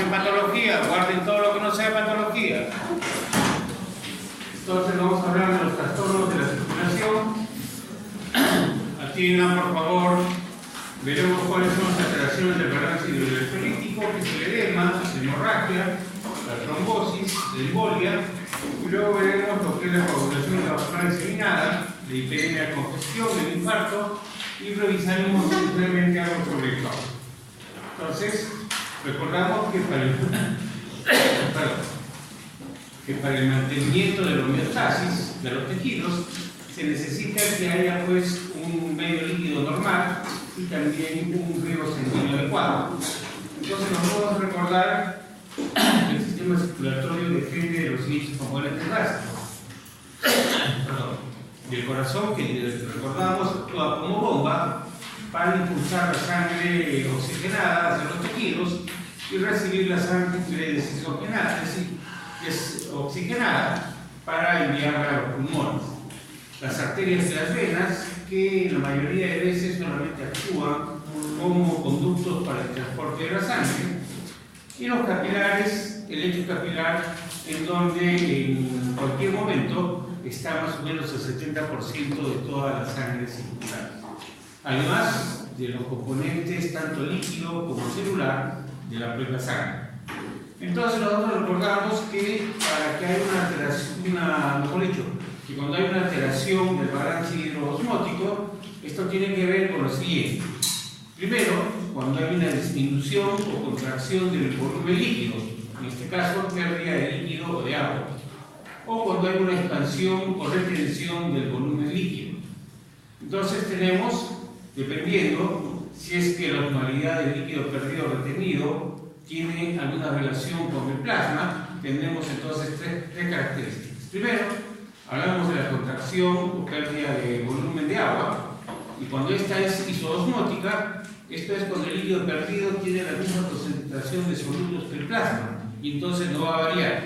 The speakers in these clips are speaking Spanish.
sea patología, guarden todo lo que no sea patología. Entonces vamos a hablar de los trastornos de la circulación. Atiendan, por favor, veremos cuáles son las alteraciones del balance hidroelectrolítico, que es el edema, la hemorragia, la trombosis, la embolia, y luego veremos lo que es la coagulación intravascular diseminada, la hiperemia de congestión, el infarto, y revisaremos brevemente algo sobre el caos. Entonces, recordamos que para el mantenimiento de la homeostasis de los tejidos se necesita que haya pues un medio líquido normal y también un riego sanguíneo adecuado. Entonces nos vamos a recordar que el sistema circulatorio depende de los siguientes componentes básicos. Del corazón, que recordamos actúa como bomba para impulsar la sangre oxigenada hacia los tejidos y recibir la sangre desoxigenada, es decir, oxigenada para enviarla a los pulmones. Las arterias y las venas, que la mayoría de veces solamente actúan como conductos para el transporte de la sangre, y los capilares, el lecho capilar, en donde en cualquier momento está más o menos el 70% de toda la sangre circular. Además de los componentes tanto líquido como celular de la propia sangre. Entonces nosotros recordamos que para que haya una alteración, mejor dicho, que cuando hay una alteración del balance hidroosmótico, esto tiene que ver con lo siguiente. Primero, cuando hay una disminución o contracción del volumen líquido, en este caso pérdida de líquido o de agua, o cuando hay una expansión o retención del volumen líquido. Entonces tenemos, dependiendo si es que la osmolaridad del líquido perdido o retenido tiene alguna relación con el plasma, tendremos entonces tres características. Primero, hablamos de la contracción o pérdida de volumen de agua, y cuando esta es isoosmótica, esto es cuando el líquido perdido tiene la misma concentración de solutos que el plasma, y entonces no va a variar.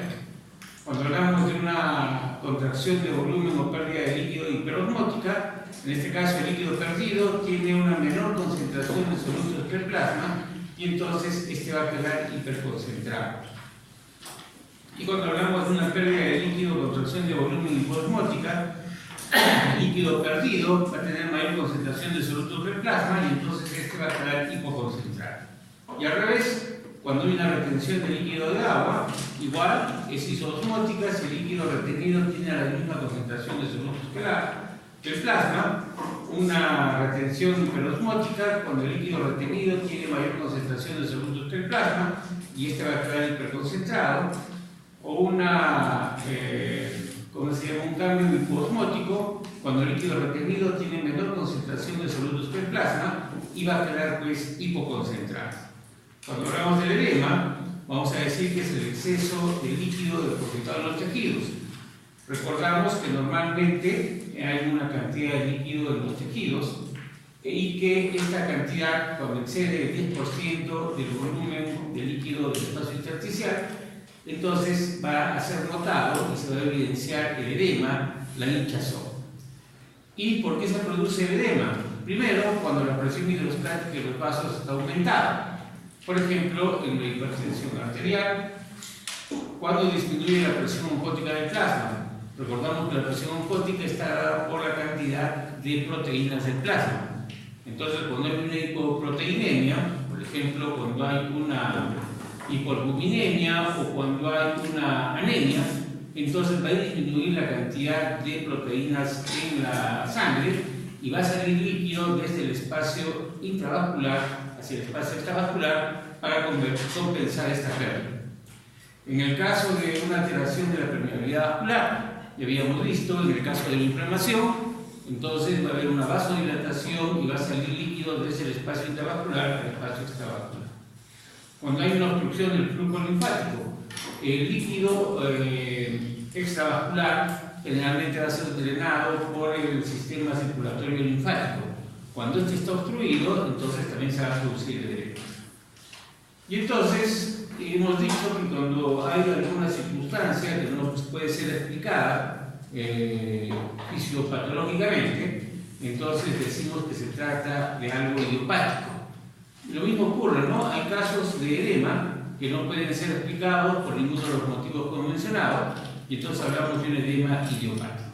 Cuando hablamos de una contracción de volumen o pérdida de líquido hiperosmótica, en este caso el líquido perdido tiene una menor concentración de solutos que el plasma, y entonces este va a quedar hiperconcentrado. Y cuando hablamos de una pérdida de líquido, contracción de volumen hiposmótica, el líquido perdido va a tener mayor concentración de solutos que el plasma, y entonces este va a quedar hipoconcentrado. Y al revés, cuando hay una retención de líquido de agua, igual es isoosmótica si el líquido retenido tiene la misma concentración de solutos que el plasma. Una retención hiperosmótica cuando el líquido retenido tiene mayor concentración de solutos que el plasma y este va a quedar hiperconcentrado. O una, un cambio hipoosmótico cuando el líquido retenido tiene menor concentración de solutos que el plasma y va a quedar pues hipoconcentrado. Cuando hablamos del edema, vamos a decir que es el exceso de líquido depositado en los tejidos. Recordamos que normalmente hay una cantidad de líquido en los tejidos y que esta cantidad, cuando excede el 10% del volumen de líquido del espacio intersticial, entonces va a ser notado y se va a evidenciar el edema, la hinchazón. ¿Y por qué se produce el edema? Primero, cuando la presión hidrostática de los vasos está aumentada. Por ejemplo, en la hipertensión arterial, cuando disminuye la presión oncótica del plasma. Recordamos que la presión oncótica está dada por la cantidad de proteínas del plasma. Entonces, cuando hay una hipoproteinemia, por ejemplo, cuando hay una hipoalbuminemia o cuando hay una anemia, entonces va a disminuir la cantidad de proteínas en la sangre y va a salir líquido desde el espacio intravascular hacia el espacio extravascular para compensar esta pérdida. En el caso de una alteración de la permeabilidad vascular, ya habíamos visto, en el caso de la inflamación, entonces va a haber una vasodilatación y va a salir líquido desde el espacio intravascular al espacio extravascular. Cuando hay una obstrucción del flujo linfático, el líquido extravascular generalmente va a ser drenado por el sistema circulatorio linfático. Cuando este está obstruido, entonces también se va a producir el edema. Y entonces, hemos dicho que cuando hay alguna circunstancia que no puede ser explicada fisiopatológicamente, entonces decimos que se trata de algo idiopático. Lo mismo ocurre, ¿no? Hay casos de edema que no pueden ser explicados por ninguno de los motivos convencionados, y entonces hablamos de un edema idiopático.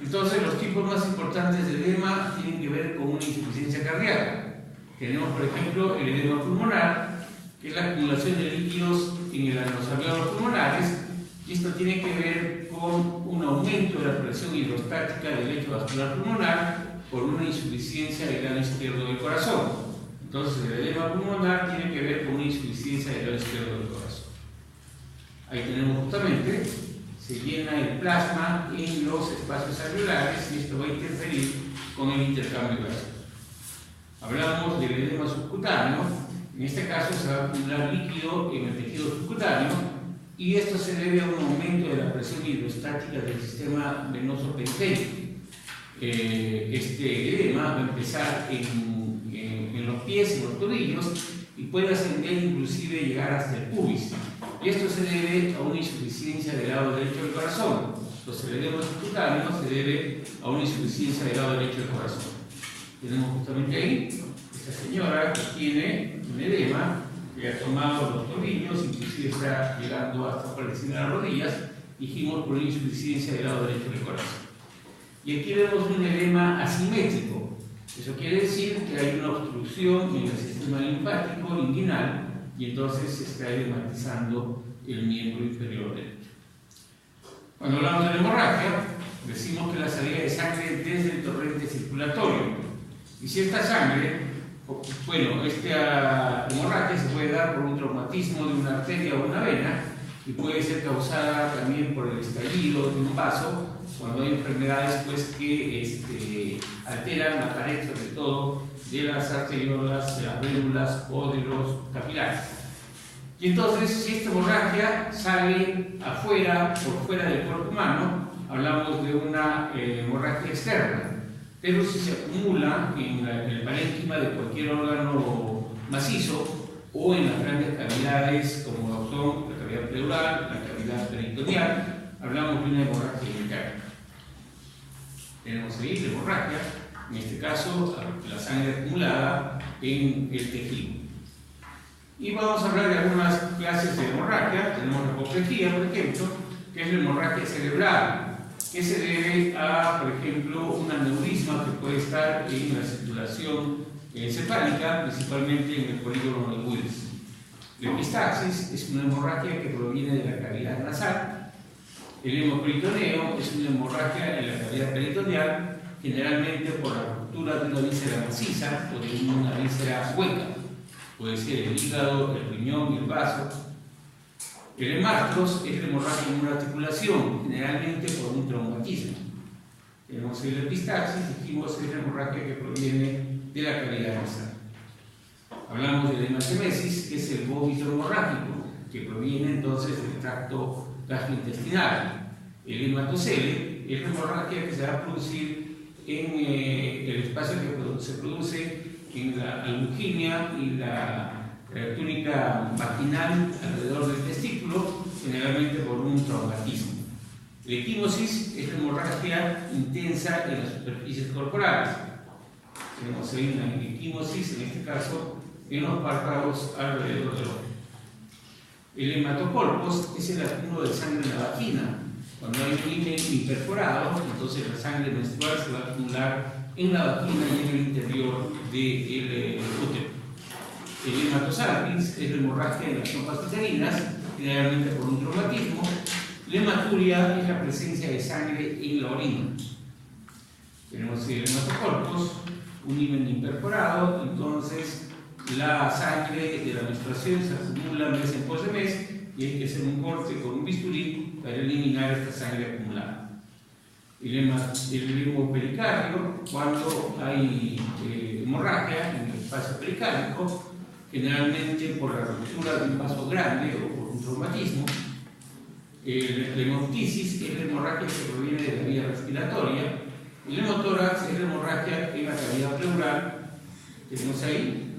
Entonces, los tipos más importantes de edema tienen que ver con una insuficiencia cardíaca. Tenemos, por ejemplo, el edema pulmonar, que es la acumulación de líquidos en los alveolos pulmonares, y esto tiene que ver con un aumento de la presión hidrostática del lecho vascular pulmonar por una insuficiencia del lado izquierdo del corazón. Entonces, el edema pulmonar tiene que ver con una insuficiencia del lado izquierdo del corazón. Ahí tenemos justamente, se llena el plasma en los espacios alveolares y esto va a interferir con el intercambio gaseoso. Hablamos del edema subcutáneo, en este caso se va a acumular líquido en el tejido subcutáneo y esto se debe a un aumento de la presión hidrostática del sistema venoso periférico. Este edema va a empezar en los pies, en los tobillos y puede ascender inclusive llegar hasta el pubis. Y esto se debe a una insuficiencia del lado derecho del corazón. Entonces, el edema subcutáneo se debe a una insuficiencia del lado derecho del corazón. Tenemos justamente ahí esta señora que tiene un edema que ha tomado los tobillos, inclusive está llegando hasta por encima de las rodillas, dijimos por una insuficiencia del lado derecho del corazón. Y aquí vemos un edema asimétrico. Eso quiere decir que hay una obstrucción en el sistema linfático inguinal y entonces se está edematizando el miembro inferior derecho. Cuando hablamos de la hemorragia, decimos que la salida de sangre desde el torrente circulatorio. Y si esta sangre, bueno, esta hemorragia se puede dar por un traumatismo de una arteria o una vena y puede ser causada también por el estallido de un vaso cuando hay enfermedades pues, que alteran la pared, sobre todo de las arteriolas, de las vénulas o de los capilares. Y entonces, si esta hemorragia sale afuera, por fuera del cuerpo humano, hablamos de una hemorragia externa. Pero si se acumula en el parénquima de cualquier órgano macizo o en las grandes cavidades como son la cavidad pleural, la cavidad peritoneal, hablamos de una hemorragia interna. Tenemos ahí la hemorragia, en este caso la sangre acumulada en el tejido. Y vamos a hablar de algunas clases de hemorragia. Tenemos la apoplejía, por ejemplo, que es la hemorragia cerebral, que se debe a, por ejemplo, un aneurisma que puede estar en la circulación encefálica, principalmente en el polígono de Wills. La epistaxis es una hemorragia que proviene de la cavidad nasal. El hemoperitoneo es una hemorragia en la cavidad peritoneal, generalmente por la ruptura de una víscera maciza o de una víscera hueca. Puede ser el hígado, el riñón y el vaso. El hemartos es la hemorragia en una articulación, generalmente por un traumatismo. Tenemos el epistaxis, dijimos es la hemorragia que proviene de la cavidad nasal. Hablamos de la hematemesis, que es el vómito hemorrágico, que proviene entonces del tracto gastrointestinal. El hematocele es la hemorragia que se va a producir en el espacio que se produce en la albuginia y la túnica vaginal alrededor del testículo, generalmente por un traumatismo. La equimosis es la hemorragia intensa en las superficies corporales. Tenemos ahí una equimosis, en este caso, en los párpados alrededor del ojo. El hematocolpos es el acúmulo de sangre en la vagina. Cuando hay un himen imperforado, entonces la sangre menstrual se va a acumular en la vagina y en el interior del útero. El hematosalpinx es la hemorragia en las trompas uterinas, generalmente por un traumatismo. La hematuria es la presencia de sangre en la orina. Tenemos el hematocolpos, un himen imperforado, entonces la sangre de la menstruación se acumula mes en pos de mes y hay que hacer un corte con un bisturí para eliminar esta sangre acumulada. El hemopericardio, cuando hay hemorragia en el espacio pericárdico, generalmente por la ruptura de un vaso grande o por un traumatismo. La hemoptisis es la hemorragia que proviene de la vía respiratoria. El hemotórax es la hemorragia en la cavidad pleural. Tenemos ahí,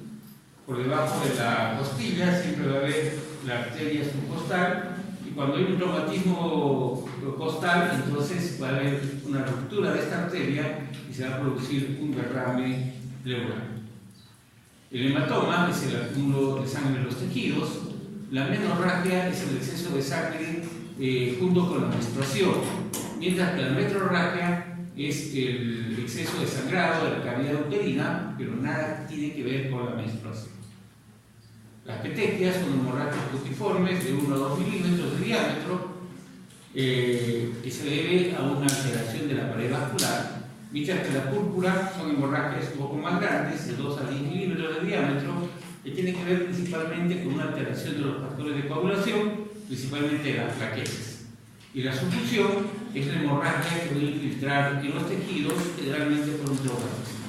por debajo de la costilla, siempre va a haber la arteria subcostal. Y cuando hay un traumatismo costal, entonces va a haber una ruptura de esta arteria y se va a producir un derrame pleural. El hematoma es el acúmulo de sangre en los tejidos. la menorragia es el exceso de sangre junto con la menstruación, mientras que la metrorragia es el exceso de sangrado de la cavidad uterina, pero nada tiene que ver con la menstruación. Las petequias son hemorragias puntiformes de 1 a 2 milímetros de diámetro, que se debe a una alteración de la pared vascular, mientras que la púrpura son hemorragias un poco más grandes, de 2 a 10 milímetros de diámetro, que tienen que ver principalmente con una alteración de los factores de coagulación, principalmente de las plaquetas. Y la sufusión es la hemorragia que puede infiltrar en los tejidos, generalmente por un traumatismo.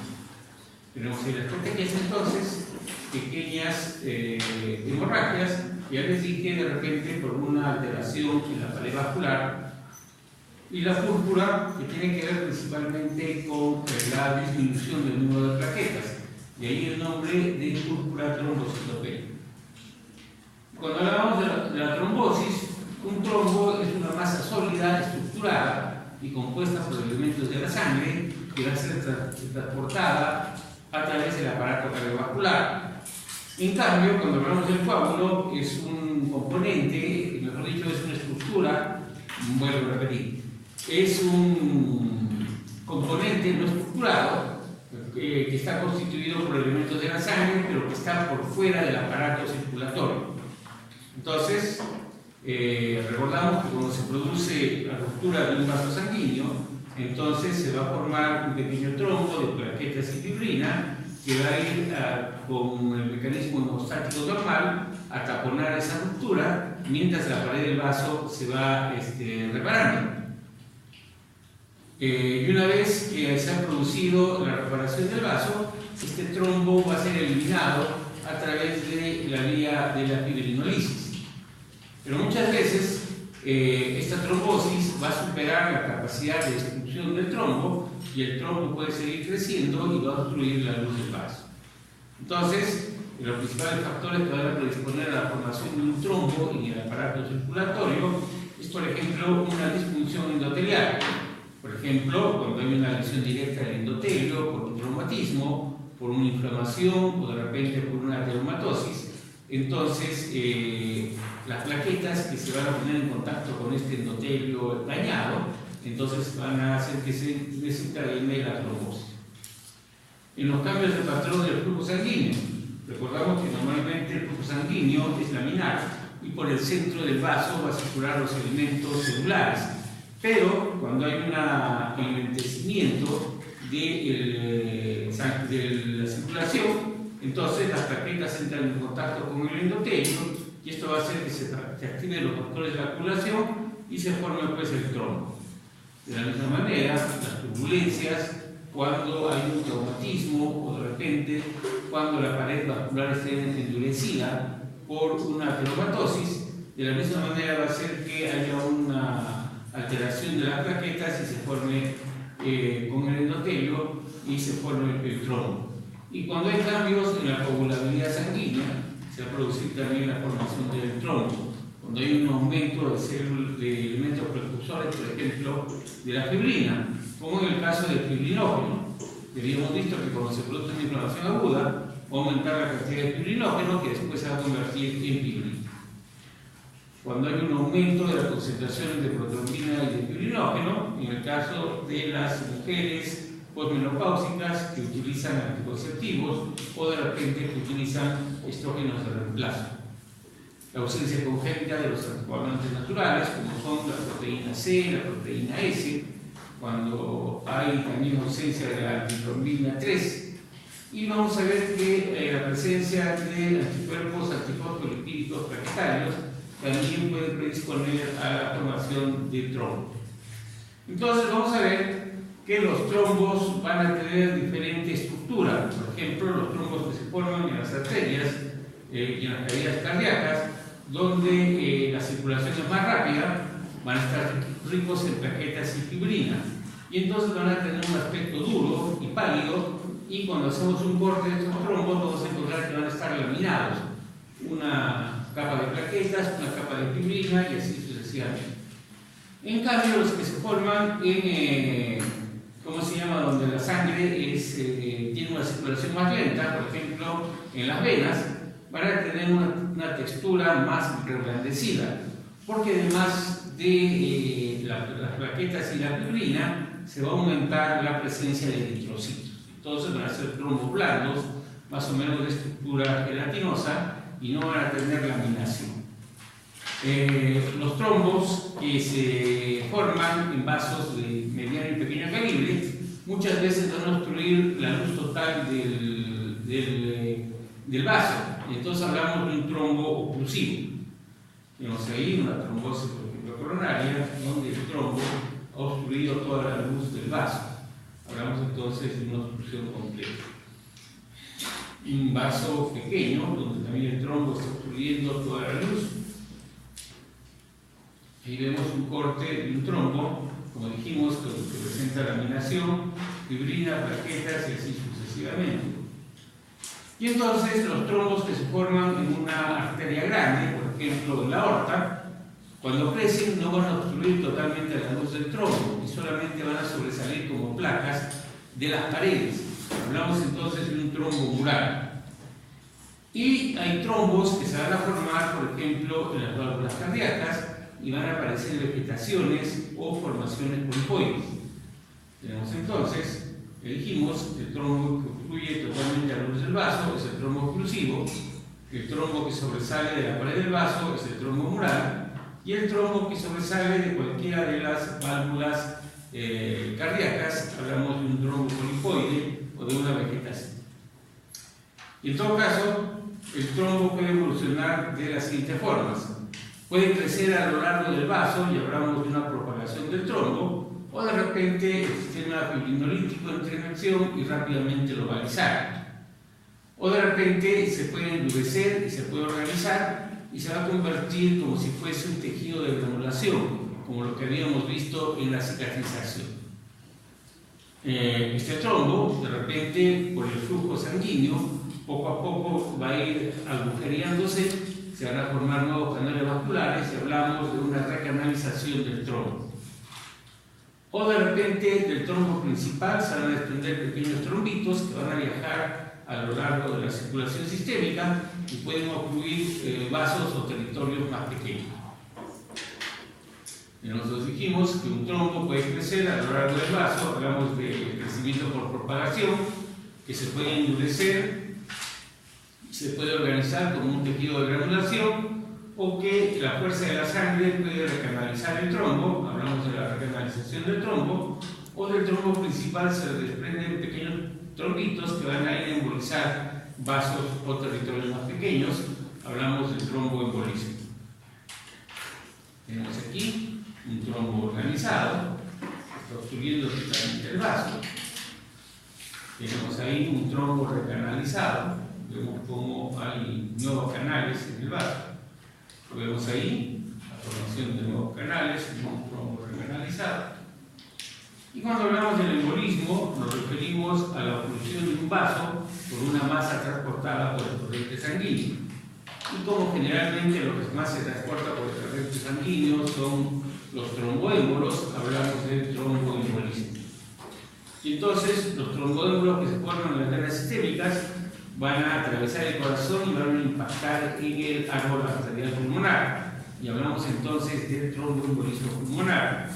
Tenemos ahí las petequias entonces, pequeñas hemorragias, ya les dije, de repente por una alteración en la pared vascular, y la púrpura, que tiene que ver principalmente con la disminución del número de plaquetas, de ahí el nombre de púrpura trombocitopenia. Cuando hablamos de la trombosis, un trombo es una masa sólida, estructurada y compuesta por elementos de la sangre que va a ser transportada a través del aparato cardiovascular. En cambio, cuando hablamos del coágulo, es un componente, mejor dicho, es una estructura, vuelvo a repetir, es un componente no estructurado que está constituido por elementos de la sangre, pero que está por fuera del aparato circulatorio. Entonces, recordamos que cuando se produce la ruptura de un vaso sanguíneo, entonces se va a formar un pequeño trombo de plaquetas y fibrina que va a ir con el mecanismo hemostático normal a taponar esa ruptura mientras la pared del vaso se va reparando. Y una vez que se ha producido la reparación del vaso, este trombo va a ser eliminado a través de la vía de la fibrinolisis. Pero muchas veces esta trombosis va a superar la capacidad de destrucción del trombo y el trombo puede seguir creciendo y va a obstruir la luz del vaso. Entonces, los principales factores que van a predisponer a la formación de un trombo en el aparato circulatorio es, por ejemplo, una disfunción endotelial. Por ejemplo, cuando hay una lesión directa del endotelio por un traumatismo, por una inflamación o de repente por una ateromatosis, entonces las plaquetas que se van a poner en contacto con este endotelio dañado, entonces van a hacer que se desencadene la trombosis. En los cambios de patrón del flujo sanguíneo, recordamos que normalmente el flujo sanguíneo es laminar y por el centro del vaso va a circular los elementos celulares. Pero cuando hay un enlentecimiento de la circulación, entonces las plaquetas entran en contacto con el endotelio y esto va a hacer que se activen los factores de vasculación y se forme pues el trombo. De la misma manera, las turbulencias, cuando hay un traumatismo o de repente cuando la pared vascular esté endurecida por una ateromatosis, de la misma manera va a hacer que haya una alteración de las plaquetas y se forme con el endotelio y se forme el trombo. Y cuando hay cambios en la coagulabilidad sanguínea, se va a producir también la formación del trombo. Cuando hay un aumento de elementos precursores, por ejemplo, de la fibrina, como en el caso del fibrinógeno. Habíamos visto que cuando se produce una inflamación aguda, va a aumentar la cantidad de fibrinógeno que después se va a convertir en fibrina. Cuando hay un aumento de las concentraciones de protrombina y de fibrinógeno, en el caso de las mujeres posmenopáusicas que utilizan anticonceptivos o de repente que utilizan estrógenos de reemplazo. La ausencia congénita de los anticoagulantes naturales, como son la proteína C, la proteína S, cuando hay también ausencia de la antitrombina 3. Y vamos a ver que la presencia de anticuerpos antifosfolipídicos plaquetarios también puede predisponer a la formación de trombos. Entonces vamos a ver que los trombos van a tener diferente estructura. Por ejemplo, los trombos que se forman en las arterias y en las cavidades cardíacas, donde la circulación es más rápida, van a estar ricos en plaquetas y fibrina. Y entonces van a tener un aspecto duro y pálido, y cuando hacemos un corte de estos trombos vamos a encontrar que van a estar laminados. Una capa de plaquetas, una capa de fibrina y así sucesivamente. En cambio, los que se forman en, ¿cómo se llama?, donde la sangre tiene una circulación más lenta, por ejemplo, en las venas, van a tener una textura más reblandecida, porque además de las plaquetas y la fibrina, se va a aumentar la presencia de eritrocitos. Entonces van a ser trombos blandos, más o menos de estructura gelatinosa, y no van a tener laminación. Los trombos que se forman en vasos de mediano y pequeño calibre muchas veces van a obstruir la luz total del vaso, y entonces hablamos de un trombo oclusivo. Tenemos ahí una trombosis, por ejemplo, coronaria, donde el trombo ha obstruido toda la luz del vaso. Hablamos entonces de una obstrucción completa. Un vaso pequeño, donde también el trombo está obstruyendo toda la luz. Ahí vemos un corte de un trombo, como dijimos, que presenta laminación, fibrina, plaquetas y así sucesivamente. Y entonces los trombos que se forman en una arteria grande, por ejemplo en la aorta, cuando crecen no van a obstruir totalmente la luz del trombo y solamente van a sobresalir como placas de las paredes. Hablamos entonces de un trombo mural. Y hay trombos que se van a formar, por ejemplo, en las válvulas cardíacas, y van a aparecer vegetaciones o formaciones polipoides. Tenemos entonces, dijimos, el trombo que obstruye totalmente la luz del vaso es el trombo oclusivo, el trombo que sobresale de la pared del vaso es el trombo mural, y el trombo que sobresale de cualquiera de las válvulas cardíacas, hablamos de un trombo polipoide o de una vegetación. Y en todo caso, el trombo puede evolucionar de las siguientes formas. Puede crecer a lo largo del vaso y hablamos de una propagación del trombo, o de repente el sistema fibrinolítico entra en acción y rápidamente lo va a alisar. O de repente se puede endurecer y se puede organizar y se va a convertir como si fuese un tejido de granulación, como lo que habíamos visto en la cicatrización. Este trombo, de repente, por el flujo sanguíneo, poco a poco va a ir agujereándose, se van a formar nuevos canales vasculares y hablamos de una recanalización del trombo. O de repente del trombo principal se van a desprender pequeños trombitos que van a viajar a lo largo de la circulación sistémica y pueden ocluir vasos o territorios más pequeños. Y nosotros dijimos que un trombo puede crecer a lo largo del vaso, hablamos de crecimiento por propagación, que se puede endurecer, se puede organizar como un tejido de granulación, o que la fuerza de la sangre puede recanalizar el trombo, hablamos de la recanalización del trombo, o del trombo principal se desprenden pequeños trombitos que van a ir a embolizar vasos o territorios más pequeños, hablamos del tromboembolismo. Tenemos aquí un trombo organizado, está obstruyendo totalmente el vaso. Tenemos ahí un trombo recanalizado, vemos cómo hay nuevos canales en el vaso. Lo vemos ahí, la formación de nuevos canales, un trombo recanalizado. Y cuando hablamos del embolismo, nos referimos a la obstrucción de un vaso por una masa transportada por el torrente sanguíneo. Y como generalmente lo que más se transporta por el torrente sanguíneo son los tromboémbolos, hablamos del tromboembolismo. Y entonces los tromboémbolos que se forman en las venas sistémicas van a atravesar el corazón y van a impactar en el árbol arterial pulmonar. Y hablamos entonces del tromboembolismo pulmonar.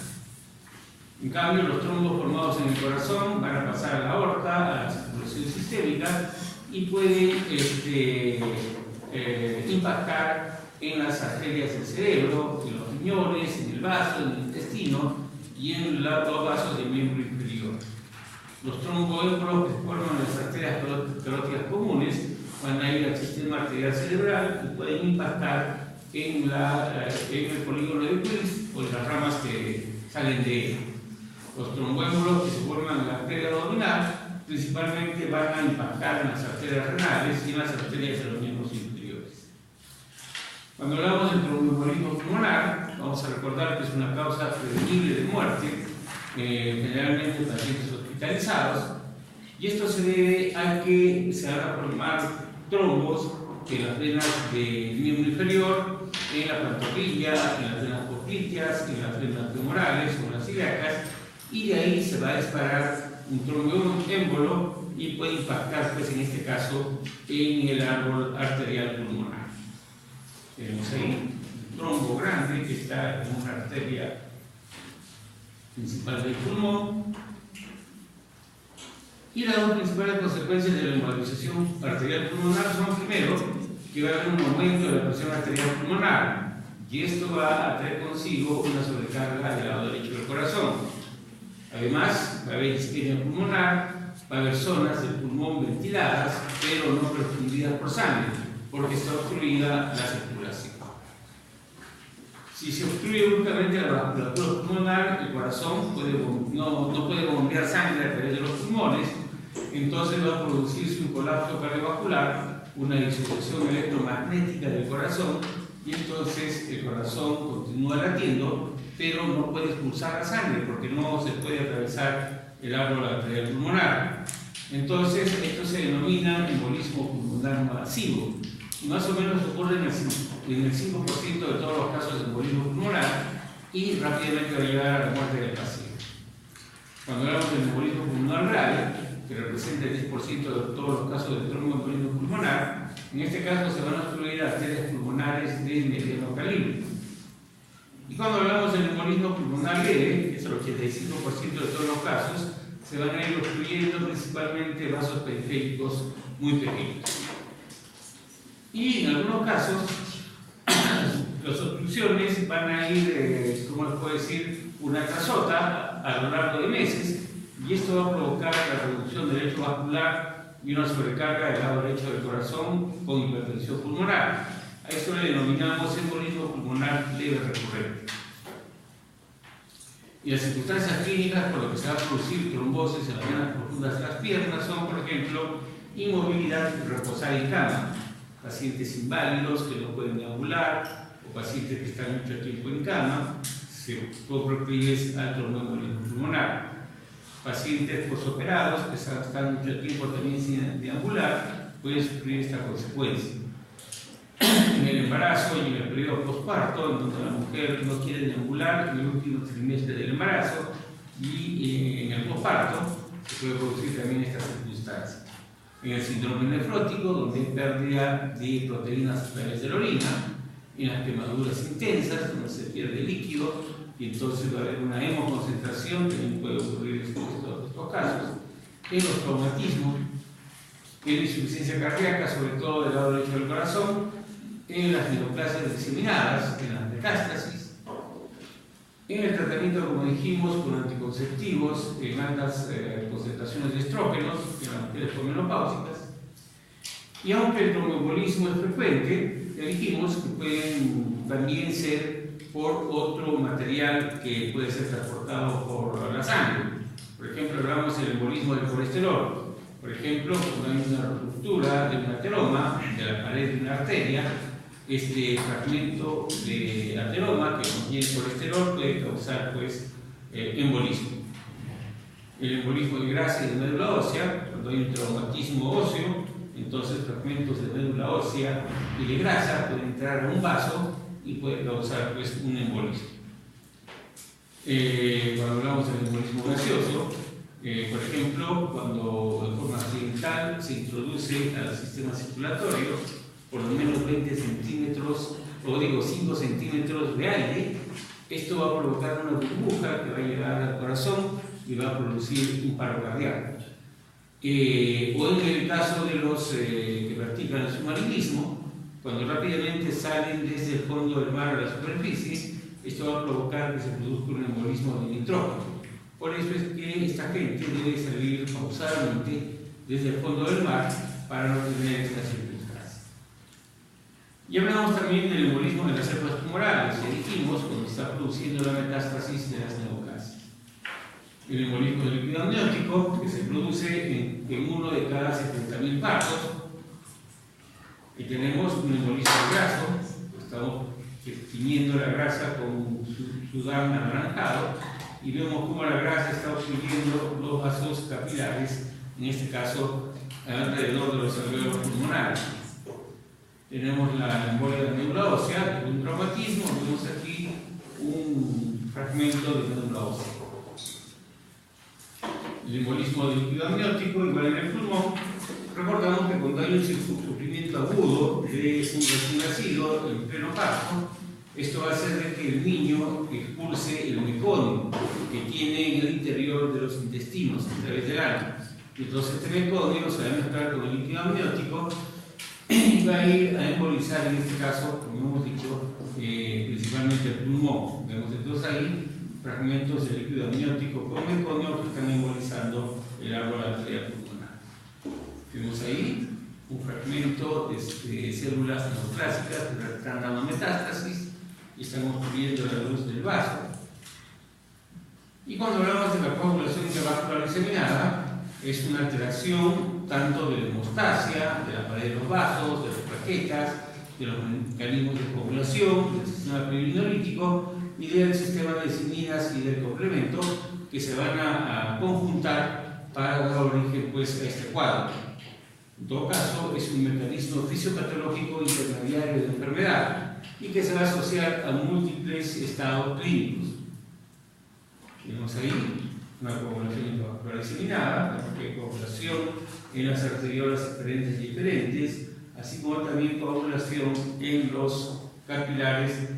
En cambio, los trombos formados en el corazón van a pasar a la aorta, a la circulación sistémica y pueden impactar en las arterias del cerebro, en los riñones, en el vaso, en el intestino y en los vasos del miembro inferior. Los tromboémbolos que se forman en las arterias carótidas comunes van a ir al sistema arterial cerebral y pueden impactar en el polígono de Wills o en las ramas que salen de él. Los tromboémbolos que se forman en la arteria abdominal principalmente van a impactar en las arterias renales y en las arterias de los miembros inferiores. Cuando hablamos del tromboembolismo pulmonar, vamos a recordar que es una causa prevenible de muerte, generalmente en pacientes hospitalizados, y esto se debe a que se van a formar trombos en las venas del miembro inferior, en la pantorrilla, en las venas popliteas, en las venas femorales o en las ilíacas, y de ahí se va a disparar un tromboémbolo y puede impactar, pues en este caso, en el árbol arterial pulmonar. Tenemos ahí un trombo grande que está en una arteria principal del pulmón. Y las dos principales consecuencias de la embolización arterial pulmonar son, primero, que va a haber un aumento de la presión arterial pulmonar, y esto va a traer consigo una sobrecarga del lado derecho del corazón. Además, va a haber isquemia pulmonar, va a haber zonas del pulmón ventiladas, pero no perfundidas por sangre, porque está obstruida la circulación. Si se obstruye bruscamente la vasculatura pulmonar, el corazón no puede bombear sangre a través de los pulmones, entonces va a producirse un colapso cardiovascular, una disociación electromagnética del corazón, y entonces el corazón continúa latiendo, pero no puede expulsar la sangre porque no se puede atravesar el árbol arterial pulmonar. Entonces esto se denomina embolismo pulmonar masivo. Y más o menos ocurre en el 5% de todos los casos de embolismo pulmonar y rápidamente va a llegar a la muerte del paciente. Cuando hablamos del embolismo pulmonar grave, que representa el 10% de todos los casos de tromboembolismo pulmonar, en este caso se van a obstruir arterias pulmonares de mediano calibre. Y cuando hablamos del embolismo pulmonar leve, que es el 85% de todos los casos, se van a ir obstruyendo principalmente vasos periféricos muy pequeños. Y en algunos casos, las obstrucciones van a ir, ¿cómo les puedo decir?, una tras otra a lo largo de meses, y esto va a provocar la reducción del lecho vascular y una sobrecarga del lado derecho del corazón con hipertensión pulmonar. A esto le denominamos embolismo pulmonar leve recurrente. Y las circunstancias clínicas por las que se va a producir trombosis en las venas profundas de las piernas son, por ejemplo, inmovilidad y reposar en cama, pacientes inválidos que no pueden deambular, o pacientes que están mucho tiempo en cama, se proclives al tromboembolismo pulmonar. Pacientes posoperados que están mucho tiempo también sin deambular pueden sufrir esta consecuencia. En el embarazo y en el periodo posparto, en donde la mujer no quiere deambular en el último trimestre del embarazo, y en el posparto se puede producir también esta circunstancia. En el síndrome nefrótico, donde hay pérdida de proteínas a través de la orina, en las quemaduras intensas, donde se pierde líquido, y entonces va a haber una hemoconcentración, también puede ocurrir en estos casos, en los traumatismos, en la insuficiencia cardíaca, sobre todo del lado derecho del corazón, en las neoplasias diseminadas, en las metástasis, en el tratamiento, como dijimos, con anticonceptivos, en altas concentraciones de estrógenos, en las mujeres menopáusicas. Y aunque el tromboembolismo es frecuente, ya dijimos que pueden también ser por otro material que puede ser transportado por la sangre. Por ejemplo, hablamos del embolismo del colesterol. Por ejemplo, cuando hay una ruptura de un ateroma de la pared de una arteria, este fragmento de ateroma que contiene colesterol puede causar, pues, embolismo. El embolismo de grasa y de médula ósea, cuando hay un traumatismo óseo, entonces fragmentos de médula ósea y de grasa pueden entrar a un vaso y puede causar, pues, un embolismo. Cuando hablamos del embolismo gaseoso, por ejemplo, cuando de forma accidental se introduce al sistema circulatorio por lo menos 20 centímetros, o digo 5 centímetros de aire, esto va a provocar una burbuja que va a llegar al corazón y va a producir un paro cardíaco. O en el caso de los que practican el submarinismo, cuando rápidamente salen desde el fondo del mar a la superficie, esto va a provocar que se produzca un embolismo de nitrógeno. Por eso es que esta gente debe salir pausadamente desde el fondo del mar para no tener esta circunstancia. Y hablamos también del embolismo de las células tumorales, que dijimos cuando está produciendo la metástasis de las neoplasias. El embolismo del líquido amniótico, que se produce en uno de cada 70.000 partos. Y tenemos un embolismo graso, estamos tiñendo la grasa con su sudán anaranjado, y vemos cómo la grasa está obstruyendo los vasos capilares, en este caso alrededor de los alveolos pulmonares. Tenemos la embolia de médula ósea, un traumatismo, vemos aquí un fragmento de médula ósea. El el embolismo del líquido amniótico, igual en el pulmón. Recordamos que cuando hay un sufrimiento agudo de un recién nacido en pleno parto, esto va a hacer de que el niño expulse el meconio que tiene en el interior de los intestinos a través del ano. Entonces este meconio se va a mezclar con el líquido amniótico y va a ir a embolizar, en este caso, como hemos dicho, principalmente el pulmón. Vemos entonces ahí fragmentos de líquido amniótico con meconio que están embolizando el árbol arterial pulmonar. Vemos ahí un fragmento de células neoplásicas que están dando metástasis y están obstruyendo la luz del vaso. Y cuando hablamos de la coagulación intravascular diseminada, es una alteración tanto de la hemostasia, de la pared de los vasos, de las plaquetas, de los mecanismos de coagulación, del sistema previnolítico y del sistema de cimidas y del complemento que se van a conjuntar para dar origen pues, a este cuadro. En todo caso, es un mecanismo fisiopatológico intermediario de la enfermedad y que se va a asociar a múltiples estados clínicos. Tenemos ahí una coagulación intravascular diseminada, coagulación en las arteriolas diferentes y diferentes, así como también coagulación en los capilares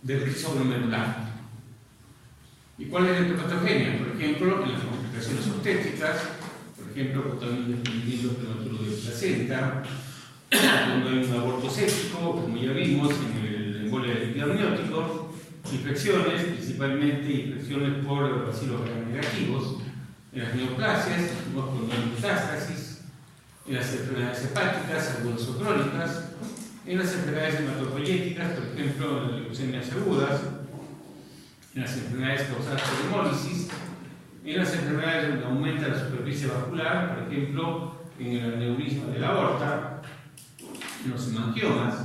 del rizoma medular. ¿Y cuál es la hepatogenia? Por ejemplo, en las complicaciones obstétricas, por ejemplo, también el desprendimiento prematuro de placenta, cuando hay un aborto séptico, como ya vimos en el embolia del líquido amniótico, infecciones, principalmente infecciones por bacilos gram-negativos, en las neoplasias, cuando hay metástasis, en las enfermedades hepáticas, agudas o crónicas, en las enfermedades hematopoyéticas, por ejemplo, en las leucemias agudas, en las enfermedades causadas por hemólisis, en las enfermedades donde aumenta la superficie vascular, por ejemplo, en el aneurisma de la aorta, en los hemangiomas,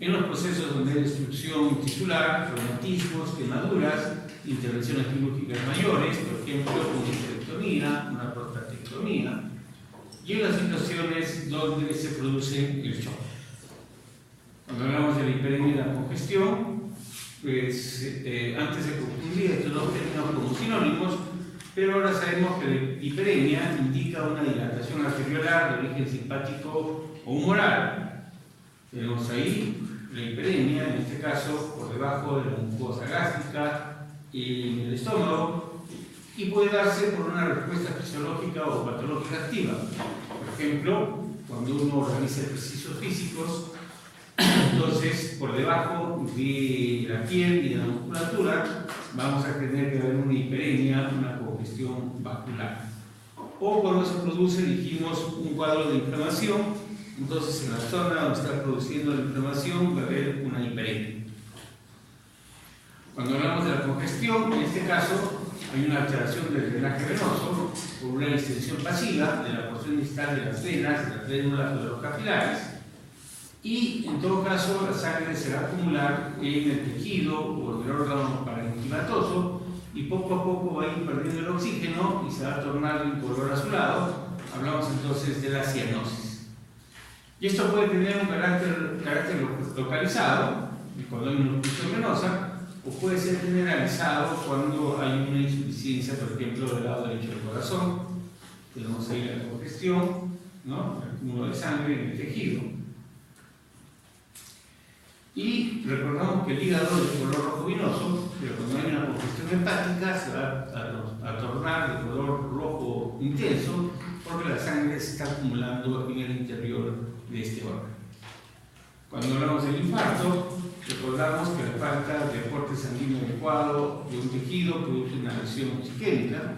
en los procesos donde hay destrucción tisular, reumatismos, quemaduras, intervenciones quirúrgicas mayores, por ejemplo, una histerectomía, una prostatectomía, y en las situaciones donde se produce el shock. Cuando hablamos de la hiperemia y la congestión, pues antes se confundía estos dos términos como sinónimos, pero ahora sabemos que la hiperemia indica una dilatación arteriolar de origen simpático o humoral. Tenemos ahí la hiperemia, en este caso por debajo de la mucosa gástrica y en el estómago, y puede darse por una respuesta fisiológica o patológica activa. Por ejemplo, cuando uno realiza ejercicios físicos, entonces por debajo de la piel y de la musculatura vamos a tener que haber una hiperemia, una congestión vascular. O cuando se produce, dijimos, un cuadro de inflamación, entonces en la zona donde está produciendo la inflamación va a haber una hiperemia. Cuando hablamos de la congestión, en este caso hay una alteración del drenaje venoso por una distensión pasiva de la porción distal de las venas, de las vénulas o de los capilares, y en todo caso la sangre se va a acumular en el tejido o en el órgano parenquimatoso y poco a poco va a ir perdiendo el oxígeno y se va a tornar de un color azulado. Hablamos entonces de la cianosis. Y esto puede tener un carácter localizado, cuando hay una obstrucción venosa, o puede ser generalizado cuando hay una insuficiencia, por ejemplo, del lado derecho del corazón. Tenemos ahí la congestión, ¿no? El acúmulo de sangre en el tejido. Y recordamos que el hígado es de color rojo vinoso, pero cuando hay una congestión hepática se va a tornar de color rojo intenso porque la sangre se está acumulando en el interior de este órgano. Cuando hablamos del infarto, recordamos que la falta de aporte sanguíneo adecuado de un tejido produce una lesión isquémica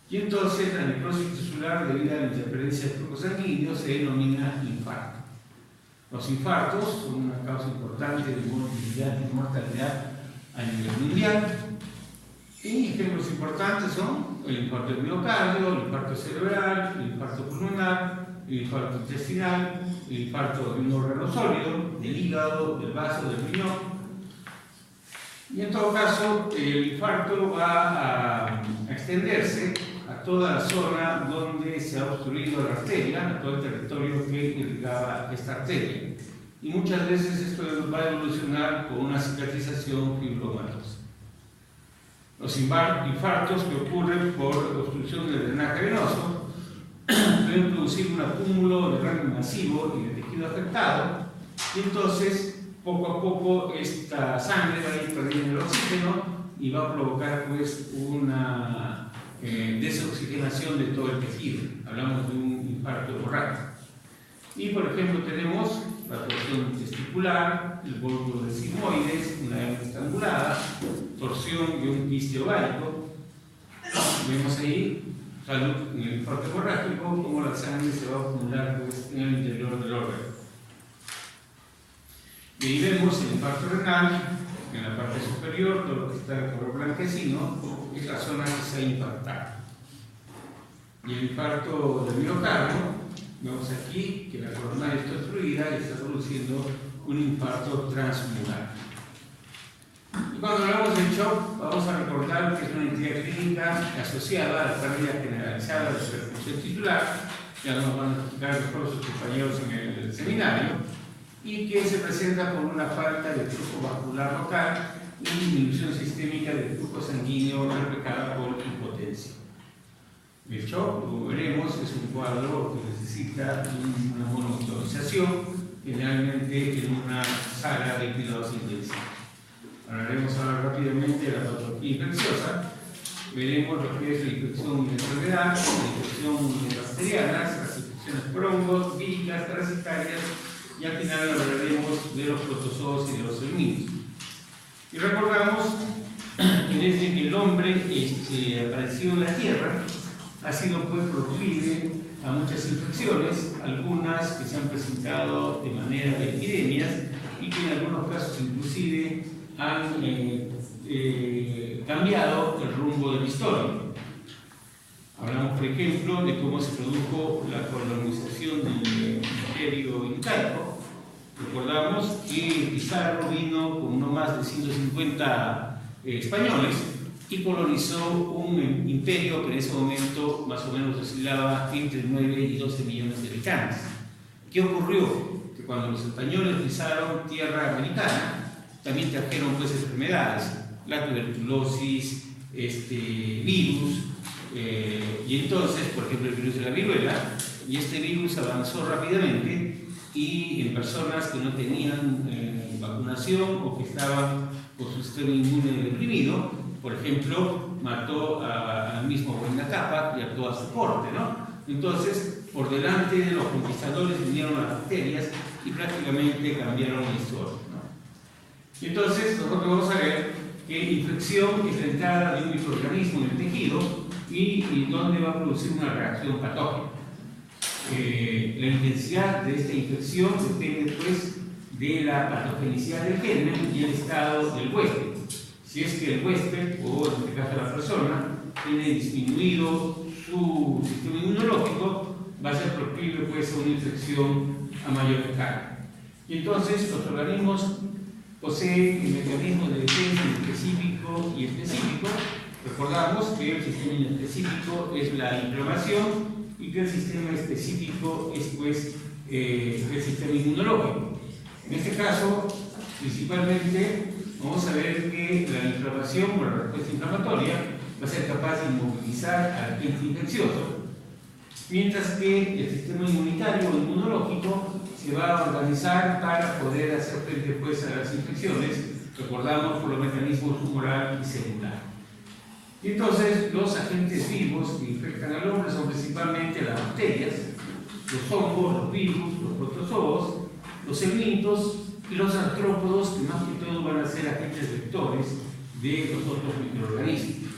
y entonces la necrosis tisular debido a la interferencia de flujos sanguíneos se denomina infarto. Los infartos son una causa importante de morbilidad y mortalidad a nivel mundial. Y ejemplos importantes son el infarto del miocardio, el infarto cerebral, el infarto pulmonar, el infarto intestinal, el infarto de un órgano sólido, del hígado, del vaso, del riñón. Y en todo caso, el infarto va a extenderse a toda la zona donde se ha obstruido la arteria, a todo el territorio que irrigaba esta arteria. Y muchas veces esto va a evolucionar con una cicatrización fibromatosa. Los infartos que ocurren por obstrucción del drenaje venoso pueden producir un acúmulo de ganglio masivo y de tejido afectado, y entonces poco a poco esta sangre va a ir perdiendo el oxígeno y va a provocar pues una desoxigenación de todo el tejido. Hablamos de un infarto hemorrágico. Y por ejemplo tenemos la torsión testicular, el bulbo de sigmoides, una hernia estrangulada, torsión de un quiste ovárico. Vemos ahí salud en el infarto hemorrágico, cómo la sangre se va a acumular pues, en el interior del órgano. Y ahí vemos el infarto renal, en la parte superior, todo lo que está de color blanquecino, es la zona que se ha infartado. Y el infarto del miocardio, vemos aquí que la coronaria está obstruida y está produciendo un infarto transmural. Y cuando hablamos del shock, vamos a recordar que es una entidad clínica asociada a la pérdida generalizada de perfusión tisular, ya nos van a explicar después sus compañeros en el seminario, y que se presenta por una falta de flujo vascular local y disminución sistémica del flujo sanguíneo reflejada por hipotensión. El shock, como veremos, es un cuadro que necesita una monitorización, generalmente en una sala de cuidados intensivos. Hablaremos ahora rápidamente de la patología infecciosa. Veremos lo que es la infección de enfermedad, la infección bacterianas, las infecciones por hongos, víricas, parasitarias, y al final hablaremos de los protozoos y de los helmintos. Y recordamos que desde que el hombre apareció en la Tierra, ha sido pues proclive a muchas infecciones, algunas que se han presentado de manera de epidemias y que en algunos casos inclusive han cambiado el rumbo de la historia. Hablamos, por ejemplo, de cómo se produjo la colonización del imperio incaico. Recordamos que Pizarro vino con no más de 150 españoles y colonizó un imperio que en ese momento más o menos oscilaba entre 9 y 12 millones de habitantes. ¿Qué ocurrió? Que cuando los españoles pisaron tierra americana, también trajeron pues enfermedades, la tuberculosis, virus, y entonces, por ejemplo, el virus de la viruela, y este virus avanzó rápidamente y en personas que no tenían vacunación o que estaban con su sistema inmune deprimido, por ejemplo, mató al mismo Huayna Cápac y a toda su corte, ¿no? Entonces, por delante de los conquistadores vinieron las bacterias y prácticamente cambiaron la historia, ¿no? Y entonces, nosotros vamos a ver que infección es la entrada de un microorganismo en el tejido y donde va a producir una reacción patógena. La intensidad de esta infección depende, pues, de la patogenicidad del germen y el estado del huésped. Si es que el huésped, o en este caso la persona, tiene disminuido su sistema inmunológico, va a ser proclive pues, a una infección a mayor escala. Y entonces los organismos poseen mecanismos de defensa específico y específico. Recordamos que el sistema inespecífico es la inflamación y que el sistema específico es pues, el sistema inmunológico. En este caso, principalmente, vamos a ver que la inflamación o la respuesta inflamatoria va a ser capaz de inmovilizar al agente infeccioso, mientras que el sistema inmunitario o inmunológico se va a organizar para poder hacer frente pues, a las infecciones, recordamos por los mecanismos humoral y celular. Y entonces los agentes vivos que infectan al hombre son principalmente las bacterias, los hongos, los virus, los protozoos, los helmintos y los artrópodos, que más que todo van a ser agentes vectores de los otros microorganismos.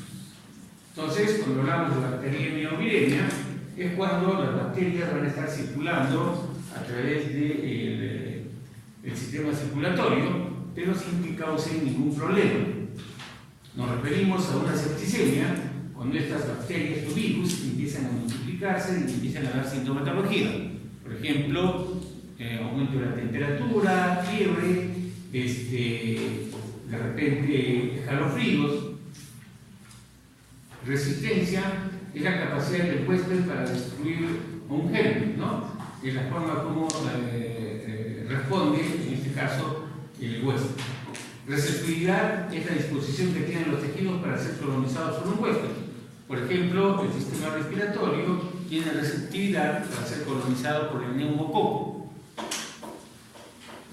Entonces, cuando hablamos de bacteriemia o viremia, es cuando las bacterias van a estar circulando a través del sistema circulatorio, pero sin que causen ningún problema. Nos referimos a una septicemia, cuando estas bacterias o virus empiezan a multiplicarse y empiezan a dar sintomatología. Por ejemplo, aumento de la temperatura, fiebre, de repente escalofríos. Resistencia es la capacidad del huésped para destruir un germen, ¿no? Es la forma como responde, en este caso, el huésped. Receptividad es la disposición que tienen los tejidos para ser colonizados por un huésped. Por ejemplo, el sistema respiratorio tiene receptividad para ser colonizado por el neumococo.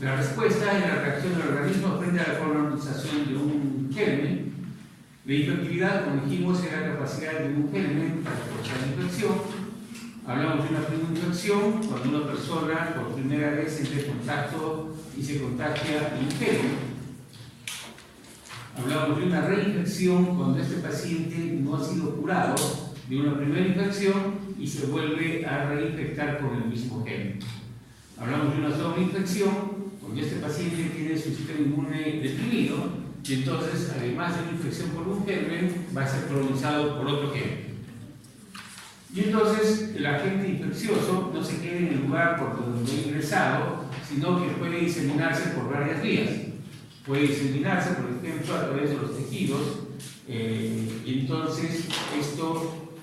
La respuesta es la reacción del organismo frente a la colonización de un germen. La infectividad, como dijimos, es la capacidad de un germen para causar infección. Hablamos de una primera infección cuando una persona por primera vez entra en contacto y se contagia de un germen. Hablamos de una reinfección cuando este paciente no ha sido curado de una primera infección y se vuelve a reinfectar con el mismo germen. Hablamos de una sobreinfección cuando este paciente tiene su sistema inmune deprimido y entonces, además de una infección por un germen, va a ser colonizado por otro germen. Y entonces el agente infeccioso no se queda en el lugar por donde ha ingresado, sino que puede diseminarse por varias vías. Puede diseminarse, por ejemplo, a través de los tejidos, y entonces esto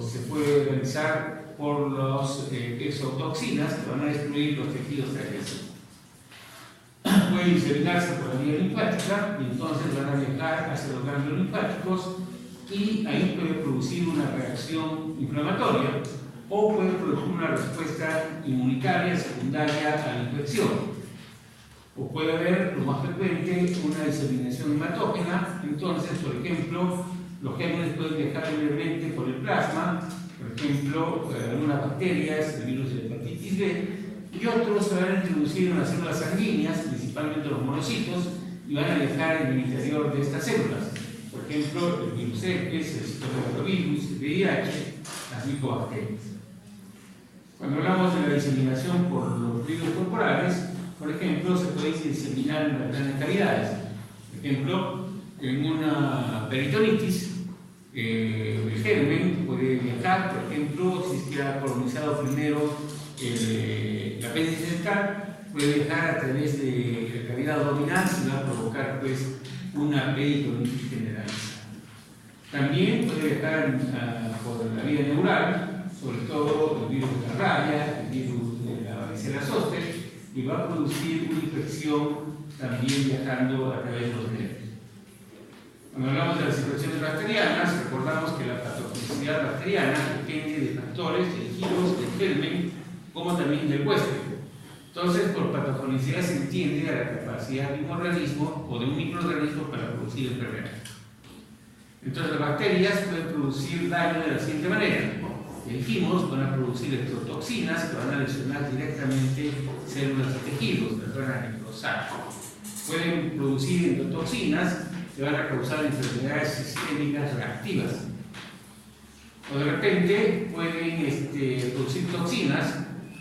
se puede realizar por las exotoxinas que van a destruir los tejidos de agresión. Puede diseminarse por la vía linfática y entonces van a viajar hacia los ganglios linfáticos y ahí puede producir una reacción inflamatoria o puede producir una respuesta inmunitaria secundaria a la infección. O puede haber, lo más frecuente, una diseminación hematógena. Entonces, por ejemplo, los gérmenes pueden viajar libremente por el plasma, por ejemplo, algunas bacterias, el virus de la hepatitis B, y otros se van a introducir en las células sanguíneas, principalmente los monocitos, y van a viajar en el interior de estas células. Por ejemplo, el virus herpes, el citomegavirus, el VIH, las micobacterias. Cuando hablamos de la diseminación por los fluidos corporales, por ejemplo, se puede diseminar en las grandes cavidades. Por ejemplo, en una peritonitis, el germen puede viajar, por ejemplo, si se ha colonizado primero el apéndice central, puede viajar a través de la cavidad abdominal y va a provocar pues, una peritonitis generalizada. También puede viajar por la vía neural, sobre todo el virus de la rabia, el virus de la varicela zoster, y va a producir una infección también viajando a través de los nervios. Cuando hablamos de las infecciones bacterianas, recordamos que la patogenicidad bacteriana depende de factores dirigidos del germen, como también del huésped. Entonces, por patogenicidad se entiende a la capacidad de un organismo o de un microorganismo para producir enfermedad. Entonces, las bacterias pueden producir daño de la siguiente manera. Dijimos, van a producir exotoxinas que van a lesionar directamente células y tejidos, las van a necrosar. Pueden producir endotoxinas que van a causar enfermedades sistémicas reactivas. O de repente pueden producir toxinas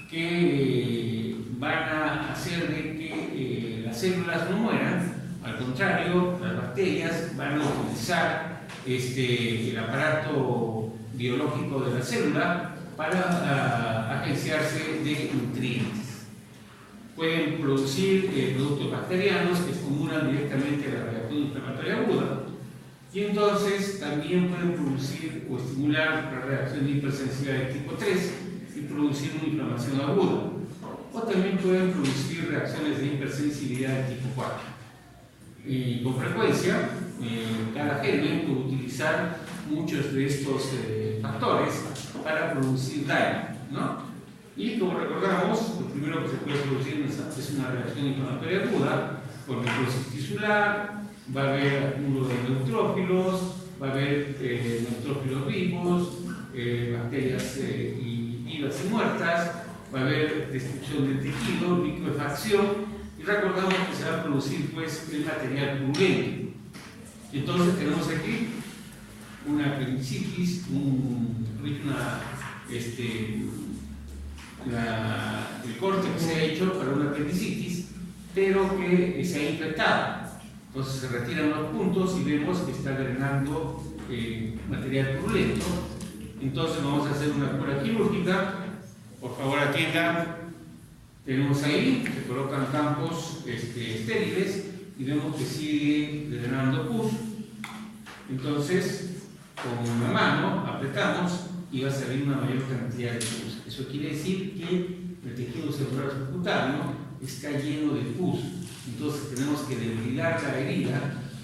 que van a hacer de que las células no mueran. Al contrario, las bacterias van a utilizar el aparato biológico de la célula para agenciarse de nutrientes. Pueden producir productos bacterianos que estimulan directamente la reacción inflamatoria aguda y entonces también pueden producir o estimular la reacción de hipersensibilidad de tipo 3 y producir una inflamación aguda. O también pueden producir reacciones de hipersensibilidad de tipo 4. Y con frecuencia, cada germen puede utilizar muchos de estos factores para producir daño, ¿no? Y como recordamos, lo primero que se puede producir es una reacción inflamatoria aguda por necrosis tisular, va a haber acúmulo de neutrófilos, va a haber neutrófilos vivos, bacterias vivas y muertas, va a haber destrucción del tejido, liquefacción, y recordamos que se va a producir pues el material purulento. Entonces tenemos aquí una apendicitis, el corte que se ha hecho para una apendicitis, pero que se ha infectado. Entonces se retiran los puntos y vemos que está drenando material purulento. Entonces vamos a hacer una cura quirúrgica. Por favor, atiendan. Tenemos ahí, se colocan campos estériles y vemos que sigue drenando pus. Entonces, con la mano apretamos y va a salir una mayor cantidad de pus. Eso quiere decir que el tejido celular subcutáneo está lleno de pus. Entonces tenemos que debilitar la herida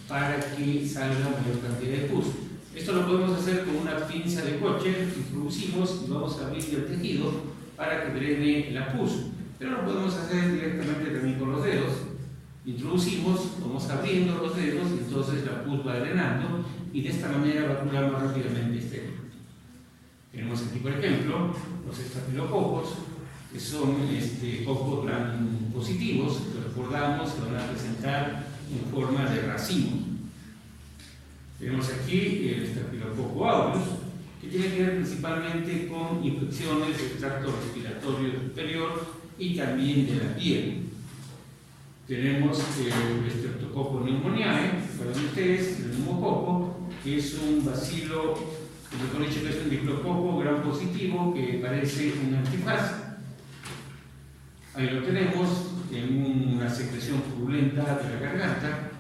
para que salga mayor cantidad de pus. Esto lo podemos hacer con una pinza de coche, introducimos y vamos a abrir el tejido para que drene la pus. Pero lo podemos hacer directamente también con los dedos. Introducimos, vamos abriendo los dedos y entonces la pus va drenando y de esta manera va a curar más rápidamente este herida. Tenemos aquí, por ejemplo, los estafilococos, que son cocos gram positivos, que recordamos que van a presentar en forma de racimo. Tenemos aquí el estafilococo aureus, que tiene que ver principalmente con infecciones del tracto respiratorio superior y también de la piel. Tenemos el Streptococcus pneumoniae, para ustedes, el neumococo, que es un bacilo, mejor dicho, que es un diplococo gram positivo que parece un antifaz. Ahí lo tenemos en una secreción purulenta de la garganta.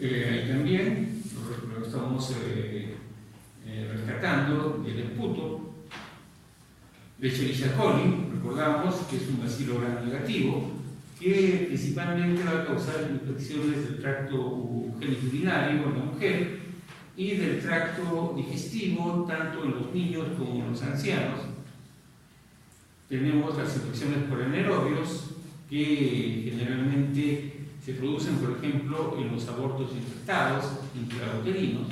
Ahí también lo estamos rescatando del esputo. Escherichia coli, recordamos que es un bacilo gram negativo que principalmente va a causar infecciones del tracto genitourinario en la mujer y del tracto digestivo tanto en los niños como en los ancianos. Tenemos las infecciones por anaerobios que generalmente se producen, por ejemplo, en los abortos infectados intrauterinos.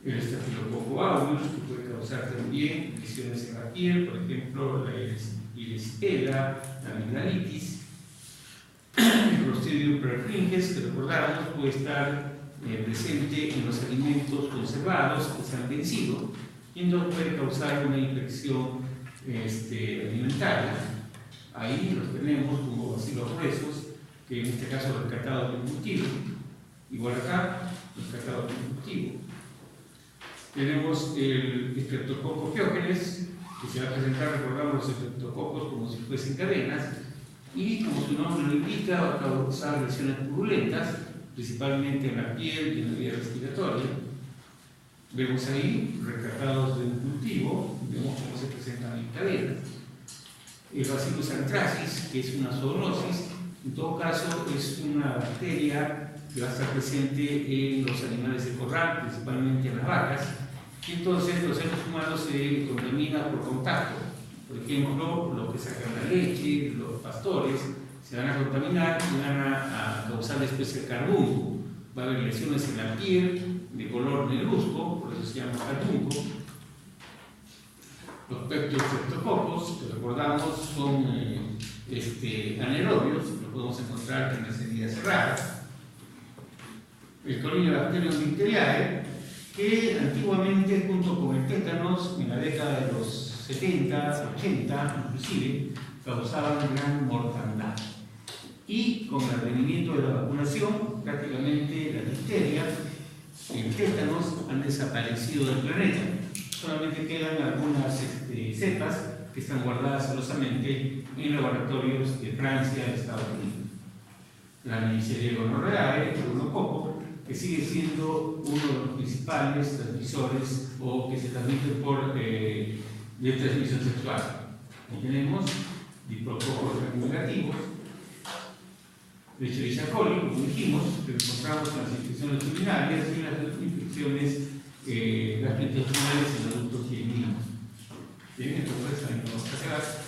El estafilococo aureus, que puede causar también lesiones en la piel, por ejemplo, la erisipela, la amigdalitis. El Clostridium perfringens, que recordamos, puede estar presente en los alimentos conservados que se han vencido y entonces puede causar una infección alimentaria. Ahí los tenemos como bacilos gruesos, que en este caso rescatados de un cultivo. Igual acá, rescatados de un cultivo. Tenemos el Streptococcus pyogenes, que se va a presentar, recordamos, los streptococos como si fuesen cadenas, y como su nombre lo indica, va a causar lesiones purulentas, principalmente en la piel y en la vía respiratoria. Vemos ahí, rescatados de un cultivo, vemos cómo se presentan en cadenas. El Bacillus anthracis, que es una zoonosis, en todo caso es una bacteria que va a estar presente en los animales de corral, principalmente en las vacas, y entonces los seres humanos se contaminan por contacto. Por ejemplo, los que sacan la leche, los pastores, se van a contaminar y van a causar la especie de carbunco. Va a haber lesiones en la piel de color negruzco, por eso se llama carbunco. Los peptostreptococos, que recordamos, son anaerobios, los podemos encontrar en las heridas cerradas. El Corynebacterium difteriae, que antiguamente, junto con el tétanos, en la década de los 70, 80, inclusive, causaban gran mortandad. Y con el advenimiento de la vacunación, prácticamente la difteria y el tétanos han desaparecido del planeta. Solamente quedan algunas cepas que están guardadas celosamente en laboratorios de Francia y Estados Unidos. La Neisseria gonorrhoeae, el gonococo, que sigue siendo uno de los principales transmisores o que se transmite por de transmisión sexual. Aquí tenemos diplococos negativos, de Escherichia coli, como dijimos, que encontramos en las infecciones urinarias y las infecciones gastrointestinales en adultos y en niños. Bien, entonces ahí vamos a quedar.